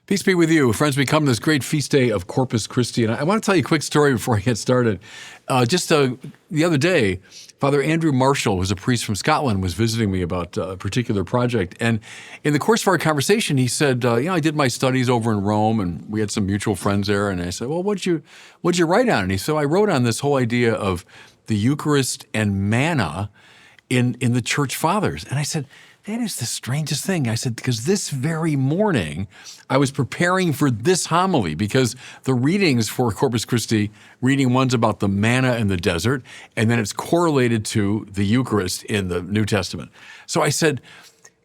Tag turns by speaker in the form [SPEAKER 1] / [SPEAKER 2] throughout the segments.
[SPEAKER 1] Peace be with you. Friends, we come to this great feast day of Corpus Christi. And I want to tell you a quick story before I get started. The other day, Father Andrew Marshall, who's a priest from Scotland, was visiting me about a particular project. And in the course of our conversation, he said, I did my studies over in Rome, and we had some mutual friends there. And I said, well, what'd you write on? And he said, I wrote on this whole idea of the Eucharist and manna in the Church Fathers. And I said, that is the strangest thing. I said, because this very morning, I was preparing for this homily because the readings for Corpus Christi, reading one's about the manna in the desert, and then it's correlated to the Eucharist in the New Testament. So I said,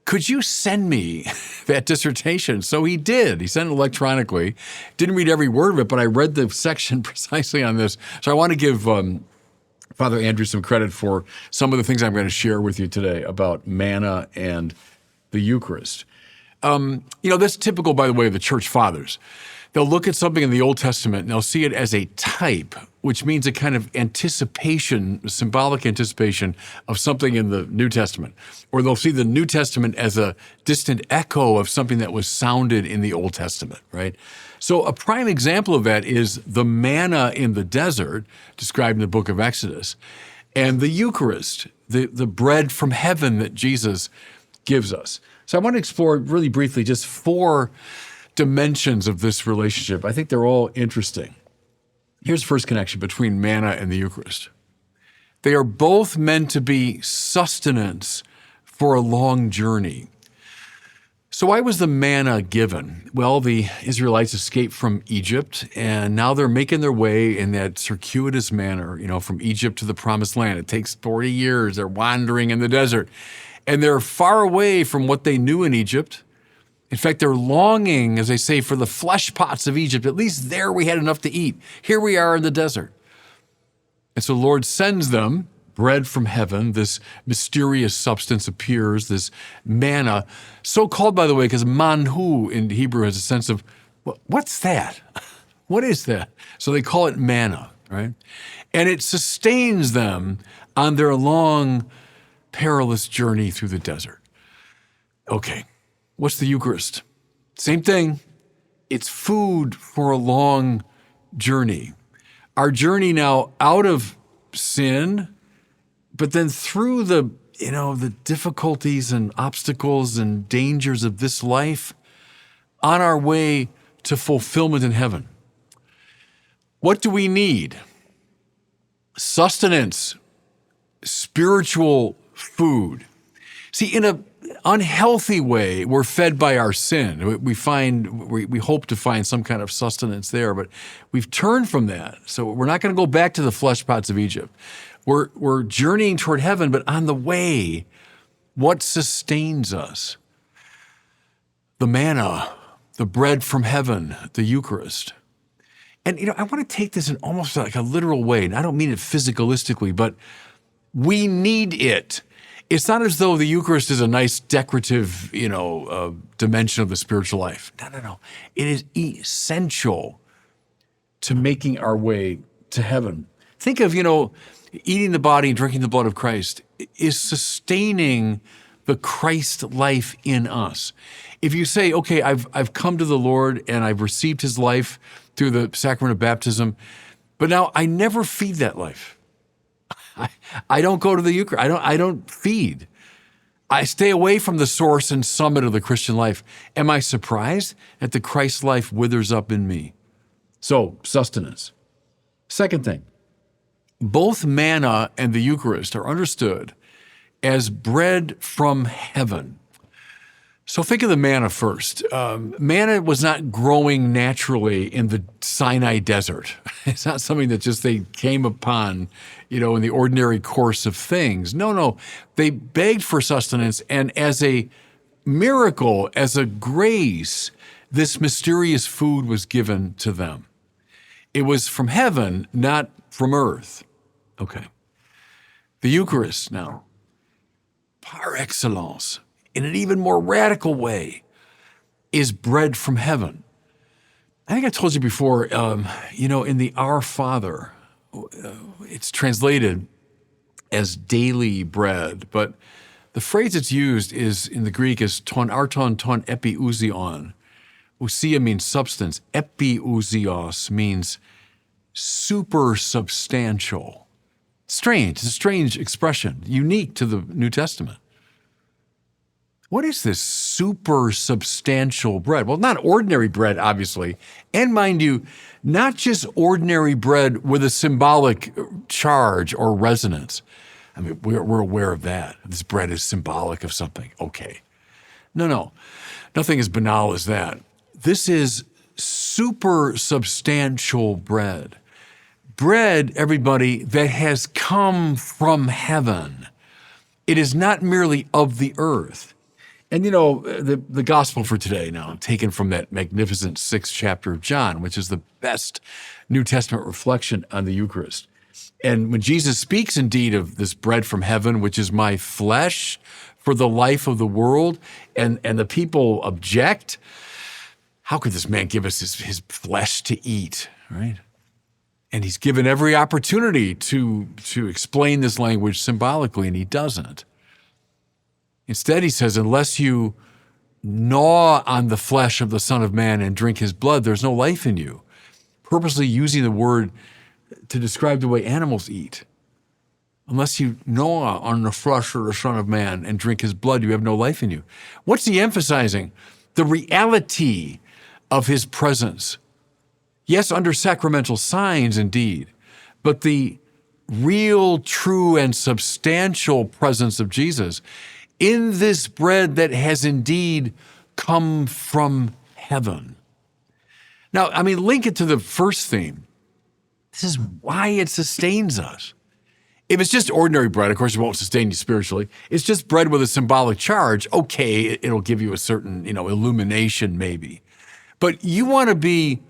[SPEAKER 1] could you send me that dissertation? So he did. He sent it electronically. Didn't read every word of it, but I read the section precisely on this. So I want to give Father Andrew some credit for some of the things I'm going to share with you today about manna and the Eucharist. That's typical, by the way, of the Church Fathers. They'll look at something in the Old Testament and they'll see it as a type, which means a kind of anticipation, symbolic anticipation of something in the New Testament. Or they'll see the New Testament as a distant echo of something that was sounded in the Old Testament, right? So a prime example of that is the manna in the desert, described in the book of Exodus, and the Eucharist, the bread from heaven that Jesus gives us. So I want to explore really briefly just 4 dimensions of this relationship. I think they're all interesting. Here's the first connection between manna and the Eucharist. They are both meant to be sustenance for a long journey. So why was the manna given? Well, the Israelites escaped from Egypt, and now they're making their way in that circuitous manner, from Egypt to the Promised Land. It takes 40 years. They're wandering in the desert, and they're far away from what they knew in Egypt. In fact, they're longing, as they say, for the flesh pots of Egypt. At least there we had enough to eat. Here we are in the desert. And so the Lord sends them bread from heaven. This mysterious substance appears, this manna, so called, by the way, because manhu in Hebrew has a sense of, what's that? What is that? So they call it manna, right? And it sustains them on their long, perilous journey through the desert. Okay, what's the Eucharist? Same thing. It's food for a long journey. Our journey now out of sin, but then through the difficulties and obstacles and dangers of this life, on our way to fulfillment in heaven. What do we need? Sustenance, spiritual food. See, in an unhealthy way, we're fed by our sin. We hope to find some kind of sustenance there, but we've turned from that. So we're not going to go back to the flesh pots of Egypt. We're journeying toward heaven, but on the way, what sustains us? The manna, the bread from heaven, the Eucharist. And, I want to take this in almost like a literal way, and I don't mean it physicalistically, but we need it. It's not as though the Eucharist is a nice decorative, dimension of the spiritual life. No. It is essential to making our way to heaven. Think of, eating the body and drinking the blood of Christ is sustaining the Christ life in us. If you say, okay, I've come to the Lord and I've received his life through the sacrament of baptism, but now I never feed that life. I don't go to the Eucharist. I don't feed. I stay away from the source and summit of the Christian life. Am I surprised that the Christ life withers up in me? So, sustenance. Second thing, both manna and the Eucharist are understood as bread from heaven. So think of the manna first. Manna was not growing naturally in the Sinai desert. It's not something that just they came upon, in the ordinary course of things. No. They begged for sustenance, and as a miracle, as a grace, this mysterious food was given to them. It was from heaven, not from earth. Okay. The Eucharist now, par excellence, in an even more radical way, is bread from heaven. I think I told you before, in the Our Father, it's translated as daily bread, but the phrase that's used is in the Greek is ton arton ton epiousion, Ousia means substance. Epiousios means super substantial. Strange. It's a strange expression, unique to the New Testament. What is this super substantial bread? Well, not ordinary bread, obviously. And mind you, not just ordinary bread with a symbolic charge or resonance. I mean, we're aware of that. This bread is symbolic of something. Okay. No. Nothing as banal as that. This is super substantial bread. Bread, everybody, that has come from heaven. It is not merely of the earth. And the gospel for today now, taken from that magnificent 6th chapter of John, which is the best New Testament reflection on the Eucharist. And when Jesus speaks indeed of this bread from heaven, which is my flesh for the life of the world, and the people object, how could this man give us his flesh to eat, right? And he's given every opportunity to explain this language symbolically, and he doesn't. Instead, he says, unless you gnaw on the flesh of the Son of Man and drink his blood, there's no life in you. Purposely using the word to describe the way animals eat. Unless you gnaw on the flesh of the Son of Man and drink his blood, you have no life in you. What's he emphasizing? The reality of his presence. Yes, under sacramental signs indeed, but the real, true, and substantial presence of Jesus in this bread that has indeed come from heaven. Now, link it to the first theme. This is why it sustains us. If it's just ordinary bread, of course, it won't sustain you spiritually. It's just bread with a symbolic charge. Okay, it'll give you a certain, illumination maybe. But you want to be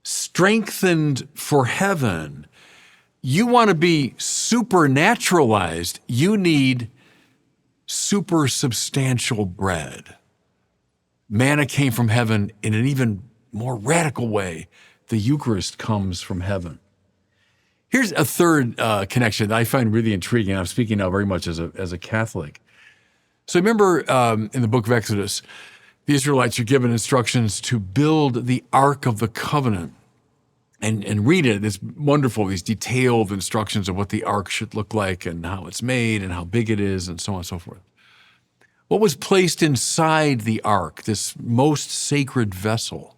[SPEAKER 1] strengthened for heaven. You want to be supernaturalized. You need super substantial bread. Manna came from heaven in an even more radical way. The Eucharist comes from heaven. Here's a third connection that I find really intriguing. I'm speaking now very much as a Catholic. So remember in the book of Exodus, the Israelites are given instructions to build the Ark of the Covenant. And read it. It's wonderful, these detailed instructions of what the ark should look like and how it's made and how big it is and so on and so forth. What was placed inside the ark, this most sacred vessel?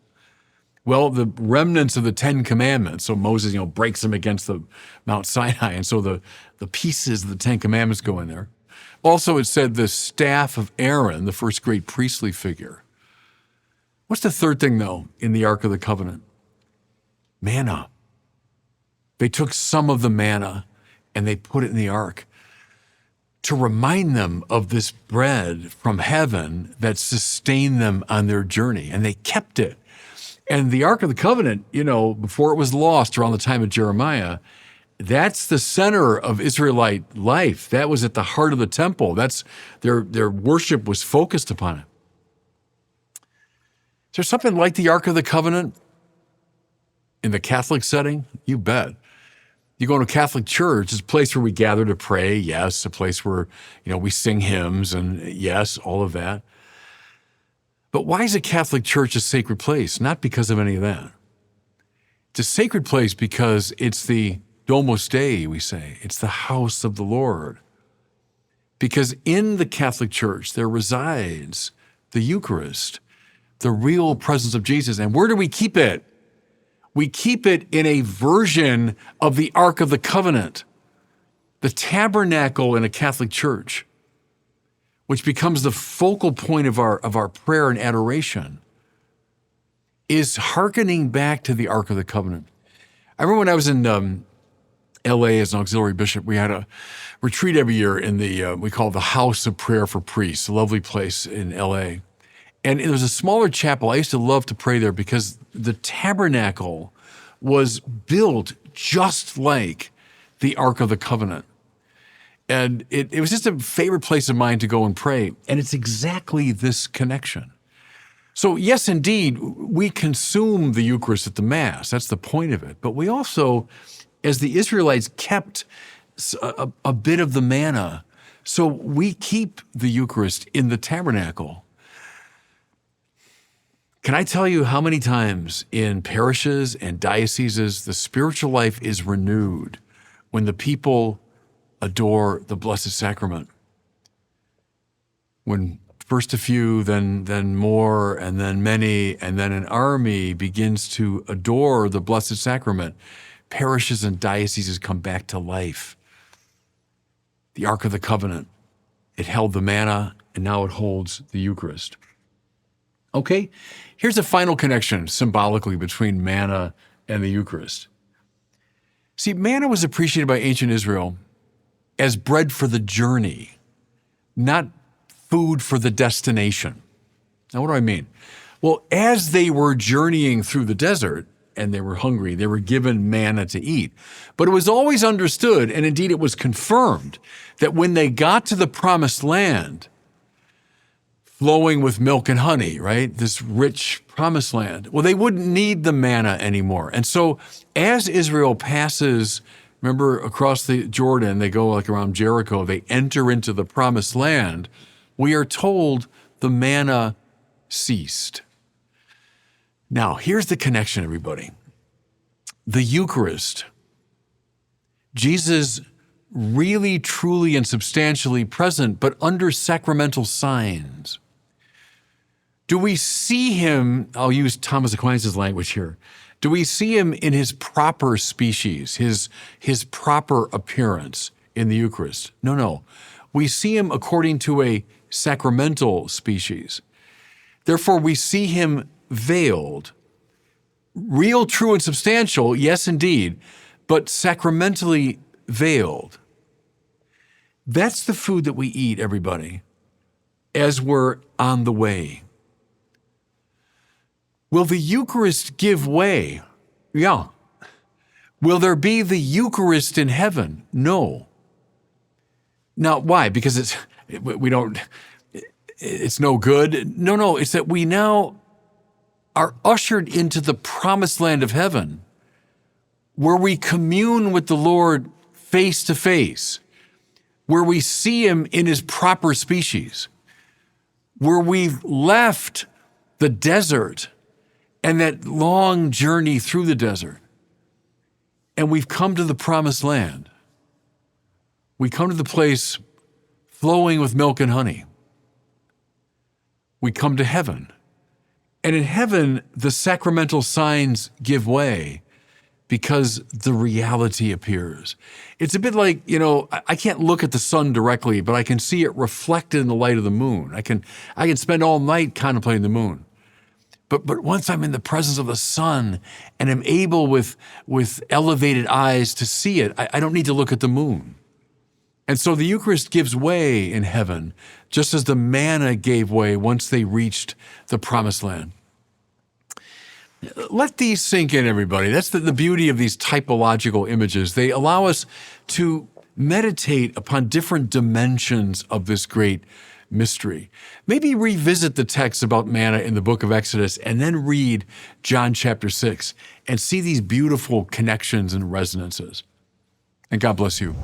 [SPEAKER 1] Well, the remnants of the 10 Commandments. So Moses, breaks them against the Mount Sinai, and so the pieces of the 10 Commandments go in there. Also, it said the staff of Aaron, the first great priestly figure. What's the third thing, though, in the Ark of the Covenant? Manna. They took some of the manna and they put it in the ark to remind them of this bread from heaven that sustained them on their journey, and they kept it. And the Ark of the Covenant, before it was lost around the time of Jeremiah, that's the center of Israelite life. That was at the heart of the temple. That's their worship was focused upon it. Is there something like the Ark of the Covenant in the Catholic setting? You bet. You go to a Catholic church, it's a place where we gather to pray, yes, a place where, we sing hymns, and yes, all of that. But why is a Catholic church a sacred place? Not because of any of that. It's a sacred place because it's the Domus Dei, we say. It's the house of the Lord. Because in the Catholic Church, there resides the Eucharist, the real presence of Jesus. And where do we keep it? We keep it in a version of the Ark of the Covenant, the tabernacle in a Catholic church, which becomes the focal point of our prayer and adoration, is hearkening back to the Ark of the Covenant. I remember when I was in L.A. as an auxiliary bishop, we had a retreat every year in we call it the House of Prayer for Priests, a lovely place in L.A., and it was a smaller chapel. I used to love to pray there because the tabernacle was built just like the Ark of the Covenant. And it was just a favorite place of mine to go and pray. And it's exactly this connection. So yes, indeed, we consume the Eucharist at the Mass. That's the point of it. But we also, as the Israelites, kept a bit of the manna. So we keep the Eucharist in the tabernacle. Can I tell you how many times in parishes and dioceses the spiritual life is renewed when the people adore the Blessed Sacrament? When first a few, then more, and then many, and then an army begins to adore the Blessed Sacrament, parishes and dioceses come back to life. The Ark of the Covenant, it held the manna, and now it holds the Eucharist. Okay, here's a final connection symbolically between manna and the Eucharist. See, manna was appreciated by ancient Israel as bread for the journey, not food for the destination. Now, what do I mean? Well, as they were journeying through the desert and they were hungry, they were given manna to eat. But it was always understood, and indeed it was confirmed, that when they got to the promised land, flowing with milk and honey, right? This rich promised land. Well, they wouldn't need the manna anymore. And so as Israel passes, remember, across the Jordan, they go like around Jericho, they enter into the promised land, we are told the manna ceased. Now, here's the connection, everybody. The Eucharist, Jesus really, truly, and substantially present, but under sacramental signs. Do we see him, I'll use Thomas Aquinas' language here, do we see him in his proper species, his proper appearance in the Eucharist? No. We see him according to a sacramental species. Therefore, we see him veiled. Real, true, and substantial, yes, indeed, but sacramentally veiled. That's the food that we eat, everybody, as we're on the way. Will the Eucharist give way? Yeah. Will there be the Eucharist in heaven? No. Now, why? Because it's no good? No, it's that we now are ushered into the promised land of heaven, where we commune with the Lord face to face, where we see him in his proper species, where we've left the desert and that long journey through the desert, and we've come to the promised land. We come to the place flowing with milk and honey. We come to heaven. And in heaven, the sacramental signs give way because the reality appears. It's a bit like, I can't look at the sun directly, but I can see it reflected in the light of the moon. I can spend all night contemplating the moon. But once I'm in the presence of the sun and am able with elevated eyes to see it, I don't need to look at the moon. And so the Eucharist gives way in heaven, just as the manna gave way once they reached the promised land. Let these sink in, everybody. That's the beauty of these typological images. They allow us to meditate upon different dimensions of this great mystery. Maybe revisit the text about manna in the book of Exodus and then read John chapter 6 and see these beautiful connections and resonances. And God bless you.